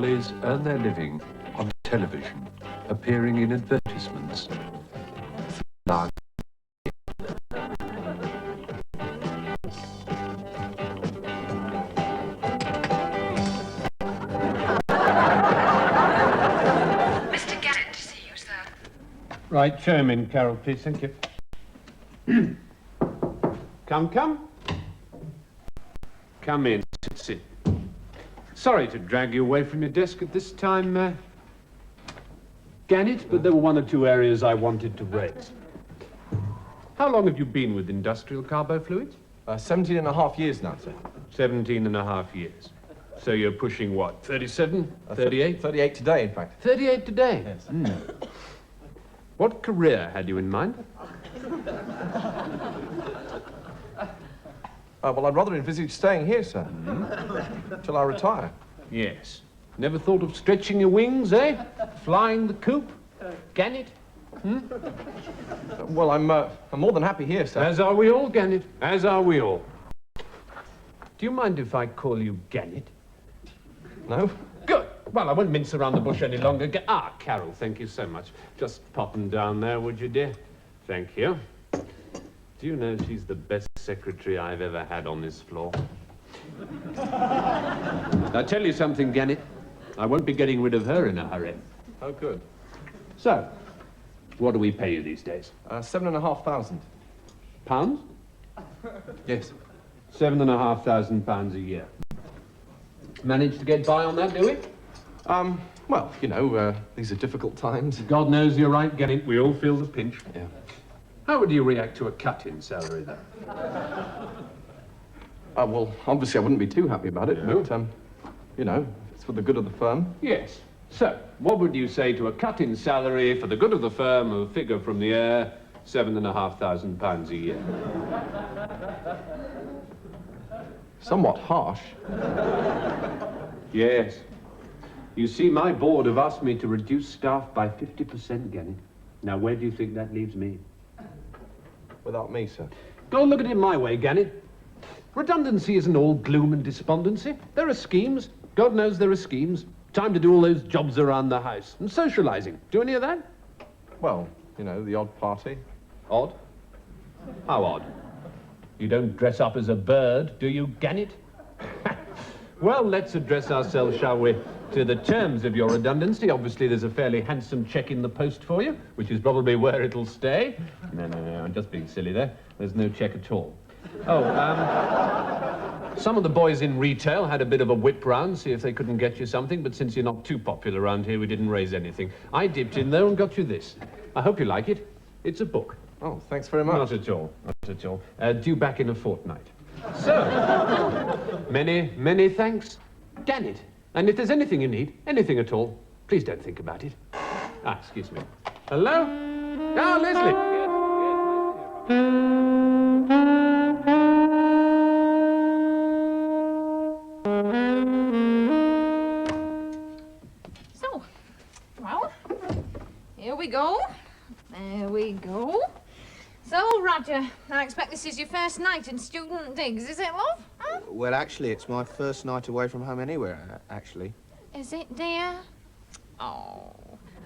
Morleys earn their living on television, appearing in advertisements. Mr. Garrett to see you, sir. Right, show him in, Carol, please. Thank you. Come. Come in. Sit. Sorry to drag you away from your desk at this time, Gannett, but there were one or two areas I wanted to raise. How long have you been with industrial carbo fluids? 17 and a half years now, sir. 17 and a half years. So you're pushing what, 37, 38? 38 today, in fact. 38 today? Yes. What career had you in mind? Well, I'd rather envisage staying here, sir. Till I retire. Yes. Never thought of stretching your wings, eh? Flying the coop? Gannett? Well, I'm more than happy here, sir. As are we all, Gannett. As are we all. Do you mind if I call you Gannett? No? Good. Well, I won't mince around the bush any longer. Carol, thank you so much. Just pop 'em down there, would you, dear? Thank you. Do you know she's the best secretary I've ever had on this floor? I'll tell you something, Gannett. I won't be getting rid of her in a hurry. Oh, good. So, what do we pay you these days? £7,500. Pounds? Yes. £7,500 a year. Managed to get by on that, do we? Well, you know, these are difficult times. God knows you're right, Gannett. We all feel the pinch. Yeah. How would you react to a cut in salary, then? Well, obviously I wouldn't be too happy about it, No. but, you know, it's for the good of the firm. Yes. So, what would you say to a cut in salary for the good of the firm, a figure from the air, £7,500 a year? Somewhat harsh. Yes. You see, my board have asked me to reduce staff by 50%, Gannett. Now, where do you think that leaves me? Without me, sir. Go and look at it my way, Gannett. Redundancy isn't all gloom and despondency. There are schemes. God knows there are schemes. Time to do all those jobs around the house. And socialising. Do any of that? Well, you know, the odd party. Odd? How odd? You don't dress up as a bird, do you, Gannett? Well, let's address ourselves, shall we, to the terms of your redundancy. Obviously, there's a fairly handsome cheque in the post for you, which is probably where it'll stay. No, I'm just being silly there. There's no cheque at all. Some of the boys in retail had a bit of a whip round, see if they couldn't get you something, but since you're not too popular around here, we didn't raise anything. I dipped in there and got you this. I hope you like it. It's a book. Oh, thanks very much. Not at all. Due back in a fortnight. So, many thanks, Gannett. And if there's anything you need, anything at all, please don't think about it. Excuse me. Hello? Oh, Leslie. Yes, nice to hear from you. So, well, here we go. There we go. So, Roger, I expect this is your first night in student digs, is it, love? Huh? Well, actually, it's my first night away from home anywhere, actually. Is it, dear? Oh.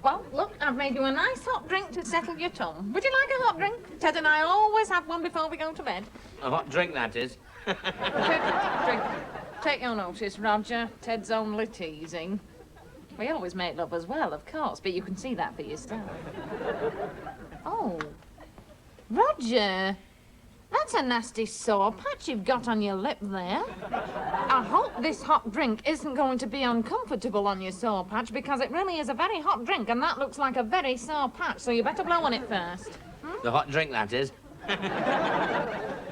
Well, look, I've made you a nice hot drink to settle your tongue. Would you like a hot drink? Ted and I always have one before we go to bed. A hot drink, that is. Drink. Take your notice, Roger. Ted's only teasing. We always make love as well, of course, but you can see that for yourself. Oh. Roger, that's a nasty sore patch you've got on your lip there. I hope this hot drink isn't going to be uncomfortable on your sore patch, because it really is a very hot drink, and that looks like a very sore patch, so you better blow on it first. The hot drink, that is.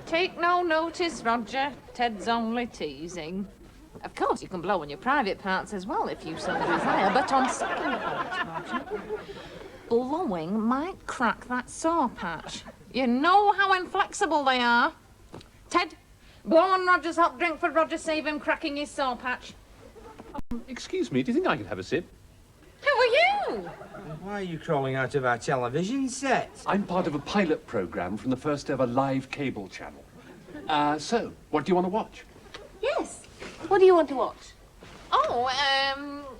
Take no notice, Roger. Ted's only teasing. Of course, you can blow on your private parts as well, if you so desire, but on second thoughts, Roger, blowing might crack that sore patch. You know how inflexible they are. Ted, blow on Roger's hot drink for Roger, save him cracking his sore patch. Excuse me, do you think I could have a sip? Who are you? Why are you crawling out of our television set? I'm part of a pilot program from the first ever live cable channel. So, what do you want to watch? Yes. What do you want to watch? Oh,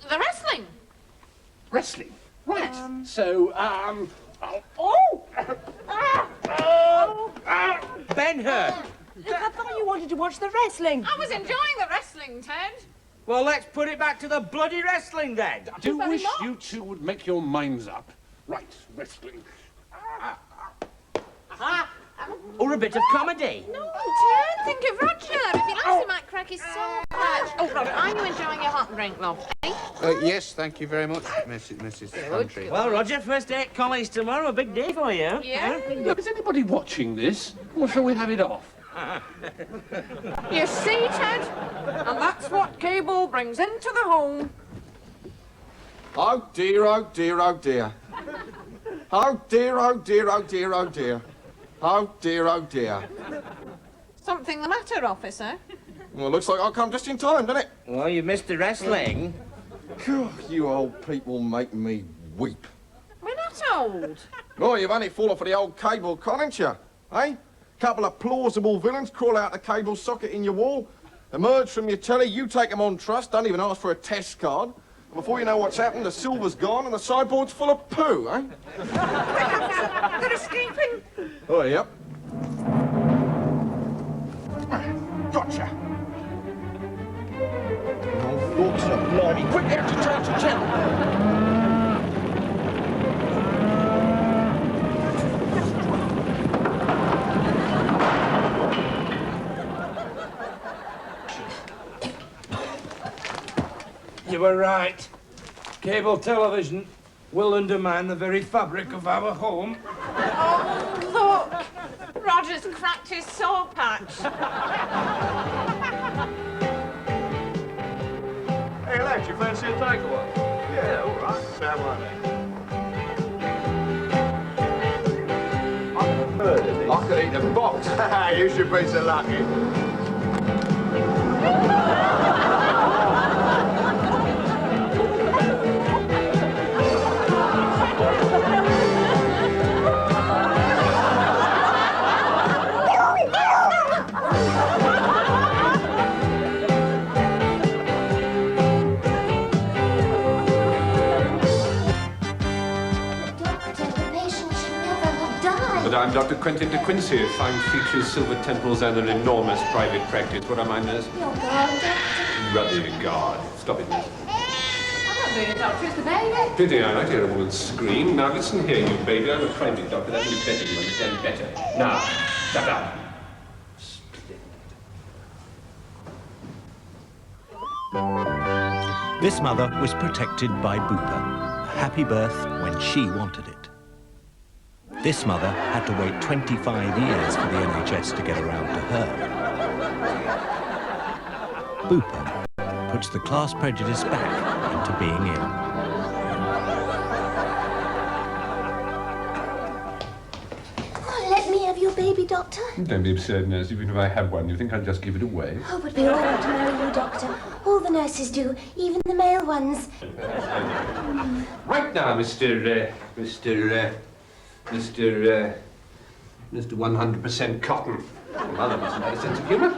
The wrestling. Wrestling? Right. So, Ben-Hur. Look, I thought you wanted to watch the wrestling. I was enjoying the wrestling, Ted. Well, let's put it back to the bloody wrestling then. I do wish you two would make your minds up. Right, wrestling. Or a bit of comedy. No, Ted, think of Roger. If he likes, he might crack his soul patch. Oh, Roger, are you enjoying your hot drink, love? Eh? Yes, thank you very much, Mrs. Country. Well, Roger, first day at college tomorrow. A big day for you. Yeah. Look, is anybody watching this? Or shall we have it off? You see, Ted? And that's what cable brings into the home. Oh dear, oh dear, oh dear. Oh dear, oh dear, oh dear, oh dear. Oh dear, oh dear. Something the matter, officer? Well, looks like I'll come just in time, doesn't it? Well, you missed the wrestling. Phew, you old people make me weep. We're not old. Oh, you've only fallen for the old cable con, ain't you? Eh? Couple of plausible villains crawl out the cable socket in your wall, emerge from your telly, you take them on trust, don't even ask for a test card. And before you know what's happened, the silver's gone and the sideboard's full of poo, eh? They're escaping. Oh, yep. Gotcha. Oh, Lord, blimey. Quick, out to change the channel. You were right. Cable television will undermine the very fabric of our home. Oh, look. Roger's cracked his soul patch. Hey, lads, you fancy a takeaway? Yeah, all right. Sound like that. I could eat a box. You should be so lucky. But I'm Dr. Quentin de Quincy, fine features, silver temples, and an enormous private practice. What am I, nurse? Your God, Ruddy God. Stop it, nurse. I'm not doing it, Doctor. It's the baby. Pity, I like to hear a woman scream. Now listen here, you baby. I'm a private doctor. That means better. You understand better. Now, shut up. This mother was protected by Bupa, a happy birth when she wanted it. This mother had to wait 25 years for the NHS to get around to her. Bupa puts the class prejudice back into being in. oh, let me have your baby, Doctor. Don't be absurd, nurse. Even if I had one, you think I'd just give it away? Oh, but we all want to marry you, Doctor. All the nurses do, even the male ones. Right now, Mr. 100% Cotton. Your mother mustn't have a sense of humour.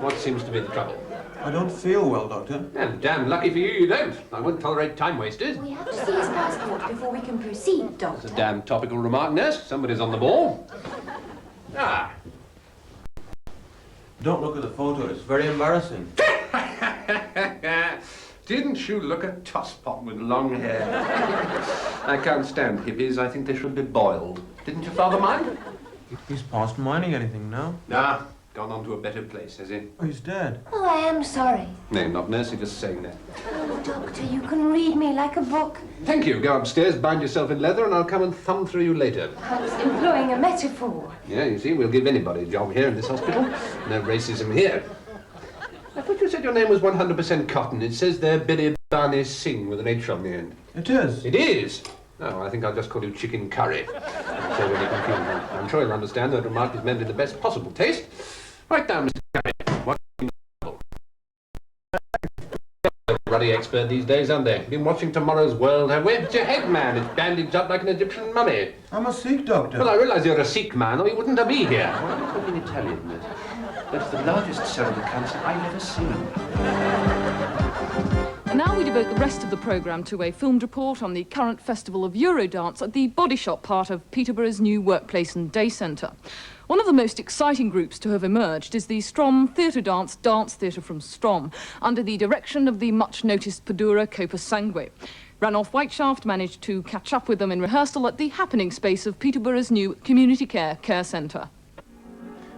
What seems to be the trouble? I don't feel well, Doctor. And damn lucky for you, you don't. I won't tolerate time wasters. We have to see his passport before we can proceed, Doctor. That's a damn topical remark, nurse. Somebody's on the ball. Ah. Don't look at the photo, it's very embarrassing. Didn't you look a tosspot with long hair? I can't stand hippies. I think they should be boiled. Didn't your father mind? He's past minding anything now. Nah, gone on to a better place, has he? Oh, he's dead. Oh, I am sorry. No, not nurse, just saying that. Oh, Doctor, you can read me like a book. Thank you. Go upstairs, bind yourself in leather, and I'll come and thumb through you later. I was employing a metaphor. Yeah, you see, we'll give anybody a job here in this hospital. No racism here. I thought you said your name was 100% Cotton. It says there Billy Barney Singh with an H on the end. It is. It is? Oh, I think I'll just call you Chicken Curry. So really confusing. I'm sure you'll understand that remark is meant in the best possible taste. Right down, Mr. Curry. What ruddy expert these days, aren't they? Been watching Tomorrow's World, have we? It's your head, man. It's bandaged up like an Egyptian mummy. I'm a Sikh doctor. Well, I realise you're a Sikh man, or you wouldn't have been here. Why are you talking Italian, miss? That's the largest cervical cancer I've ever seen. And now we devote the rest of the programme to a filmed report on the current festival of Eurodance at the Body Shop part of Peterborough's new workplace and day centre. One of the most exciting groups to have emerged is the Strom Theatre Dance Theatre from Strom, under the direction of the much-noticed Padura Copa Sangue. Ranulph Whiteshaft managed to catch up with them in rehearsal at the happening space of Peterborough's new Community Care Centre.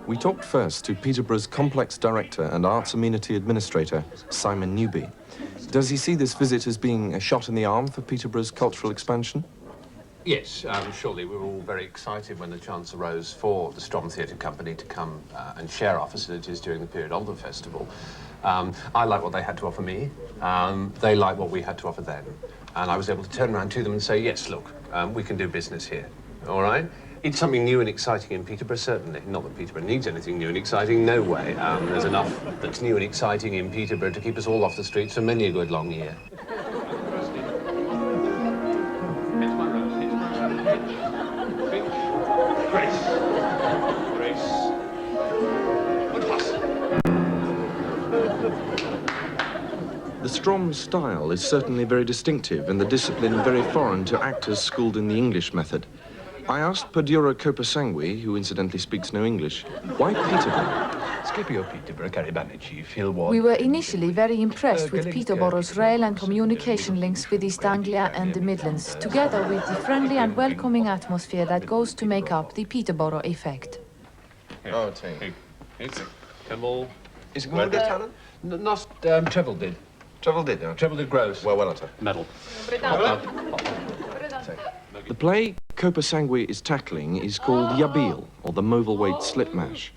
We talked first to Peterborough's complex director and arts amenity administrator, Simon Newby. Does he see this visit as being a shot in the arm for Peterborough's cultural expansion? Yes, surely we were all very excited when the chance arose for the Strom Theatre Company to come and share our facilities during the period of the festival. I like what they had to offer me. They like what we had to offer them. And I was able to turn around to them and say, yes, look, we can do business here, all right? It's something new and exciting in Peterborough, certainly. Not that Peterborough needs anything new and exciting, no way. There's enough that's new and exciting in Peterborough to keep us all off the streets for many a good long year. The Strom style is certainly very distinctive and the discipline very foreign to actors schooled in the English method. I asked Padura Copa Sangue, who incidentally speaks no English, why Peterborough? Scipio Peterborough, Caribane Chief, Hillward. We were initially very impressed with Peterborough's rail and communication links with East Anglia and the Midlands, together with the friendly and welcoming atmosphere that goes to make up the Peterborough effect. Oh, team. Campbell. Is it going to get talent? Not Trevel did. Trevel did, no? Trevel did gross. Well, sir. Medal. The play Copa Sangue is tackling is called Yabil, or the Movil-Weight Slip Mash.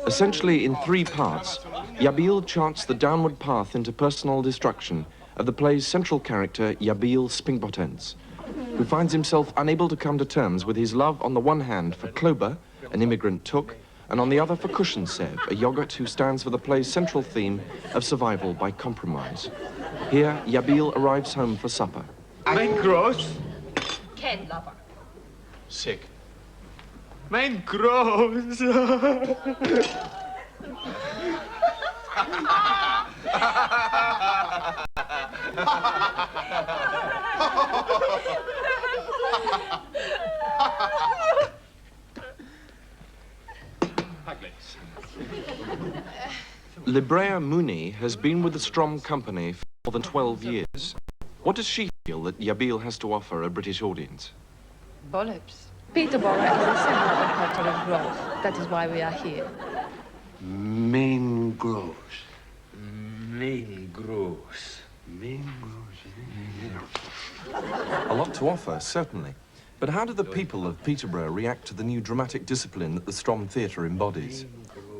Essentially, in 3 parts, Yabil charts the downward path into personal destruction of the play's central character, Yabil Spingpotens, who finds himself unable to come to terms with his love on the one hand for Kloba, an immigrant Tuk, and on the other for Kushenshev, a yogurt who stands for the play's central theme of survival by compromise. Here, Yabil arrives home for supper. Mein groß. Ken lover. Sick. Mein groß. Librea Mooney has been with the Strom Company for more than 12 years. What does she feel that Yabil has to offer a British audience? Polyps. Peterborough is a center of cultural growth. That is why we are here. Main gross. Main gross. Main gross. A lot to offer, certainly. But how do the people of Peterborough react to the new dramatic discipline that the Strom Theatre embodies?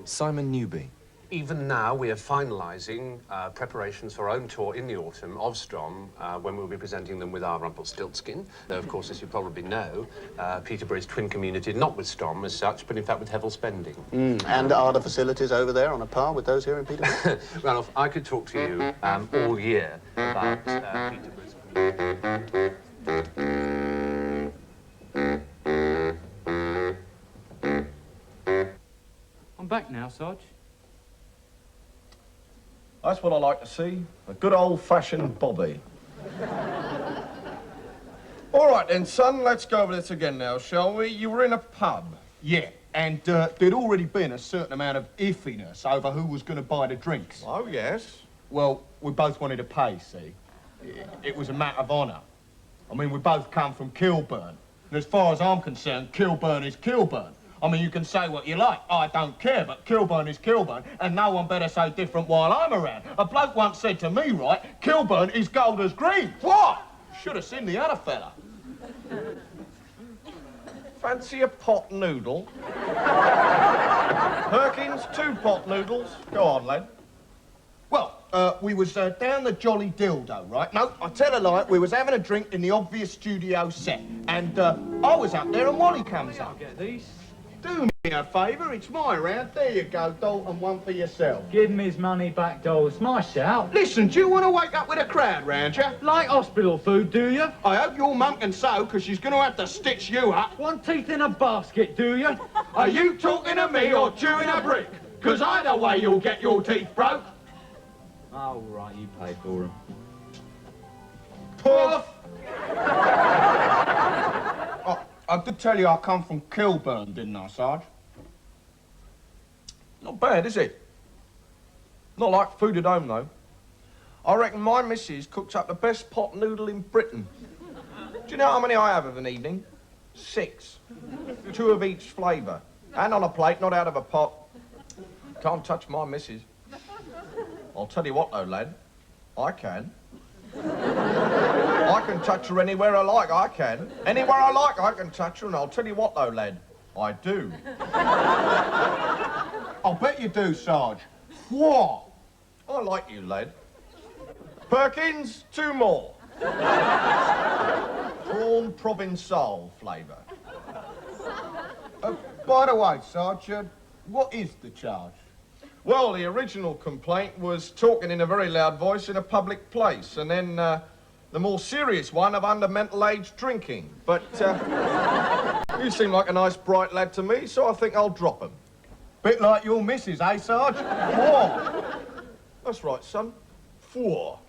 Simon Newby. Even now, we are finalising preparations for our own tour in the autumn of Strom, when we'll be presenting them with our Rumpelstiltskin. Though, of course, as you probably know, Peterborough is twin community, not with Strom as such, but in fact with Hevel Spending. And are the facilities over there on a par with those here in Peterborough? Ranulph, I could talk to you all year about Peterborough's community. I'm back now, Sarge. That's what I like to see. A good old-fashioned Bobby. All right then, son, let's go over this again now, shall we? You were in a pub. Yeah, and there'd already been a certain amount of iffiness over who was going to buy the drinks. Oh, yes? Well, we both wanted to pay, see? It was a matter of honour. I mean, we both come from Kilburn. And as far as I'm concerned, Kilburn is Kilburn. I mean, you can say what you like. I don't care, but Kilburn is Kilburn, and no one better say different while I'm around. A bloke once said to me, right, Kilburn is Golders Green. What? Should have seen the other fella. Fancy a pot noodle? Perkins, 2 pot noodles. Go on, lad. Well, we was down the Jolly Dildo, right? No, I tell a lie, we was having a drink in the obvious studio set, and I was up there and Wally comes up. Get these. Do me a favour, it's my round. There you go, doll, and one for yourself. Give me his money back, doll. It's my shout. Listen, do you want to wake up with a crowd round you? Like hospital food, do you? I hope your mum can sew, because she's going to have to stitch you up. Want teeth in a basket, do you? Are you talking to me or chewing a brick? Because either way you'll get your teeth broke. Oh, right, you paid for them. I did tell you I come from Kilburn, didn't I, Sarge? Not bad, is it? Not like food at home, though. I reckon my missus cooks up the best pot noodle in Britain. Do you know how many I have of an evening? 6. 2 of each flavour. And on a plate, not out of a pot. Can't touch my missus. I'll tell you what, though, lad. I can. I can touch her anywhere I like, I can. Anywhere I like, I can touch her, and I'll tell you what, though, lad. I do. I'll bet you do, Sarge. What? I like you, lad. Perkins, 2 more. Prawn Provençal flavour. By the way, Sarge, what is the charge? Well, the original complaint was talking in a very loud voice in a public place, and then the more serious one of under mental age drinking. But you seem like a nice, bright lad to me, so I think I'll drop him. Bit like your missus, eh, Sarge? 4. That's right, son. 4.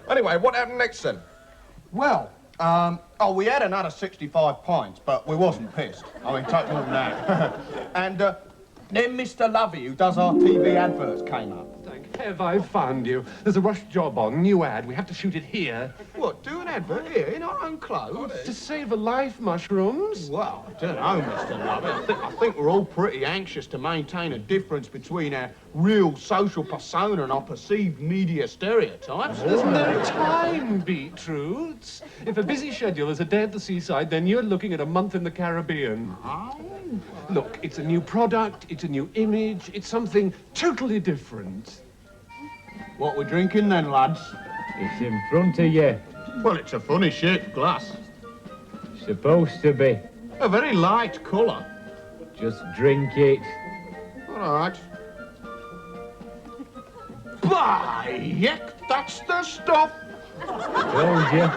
Anyway, what happened next, then? Well, we had another 65 pints, but we wasn't pissed. I mean, take more than that. And then Mr. Lovey, who does our TV adverts, came up. Have I found you? There's a rush job on, new ad. We have to shoot it here. What, do an advert here, in our own clothes? To save a life, mushrooms. Well, I don't know, Mr. Lovey. I think we're all pretty anxious to maintain a difference between our real social persona and our perceived media stereotypes. There's no time, Beetroots. If a busy schedule is a day at the seaside, then you're looking at a month in the Caribbean. Oh. Look, it's a new product, it's a new image, it's something totally different. What we're drinking then, lads? It's in front of you. Well, it's a funny shaped glass. Supposed to be. A very light colour. Just drink it. All right. By heck, that's the stuff. Told you.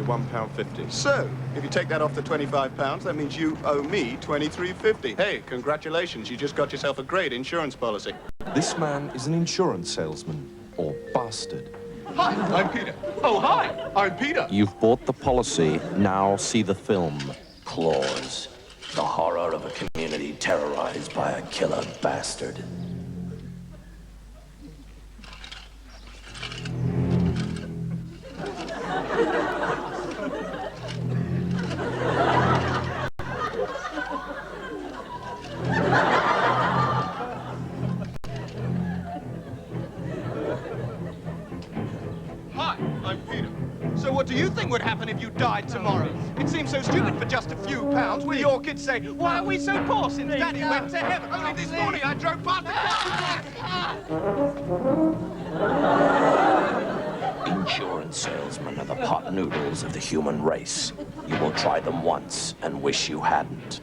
£1.50. So, if you take that off the £25, that means you owe me £23.50. Hey, congratulations, you just got yourself a great insurance policy. This man is an insurance salesman, or bastard. Hi, I'm Peter. Oh, hi, I'm Peter. You've bought the policy, now see the film. Claws. The horror of a community terrorized by a killer bastard. What do you think would happen if you died tomorrow? It seems so stupid for just a few pounds. Will your kids say, why are we so poor since Daddy went to heaven? Only this morning I drove past the... Insurance salesmen are the pot noodles of the human race. You will try them once and wish you hadn't.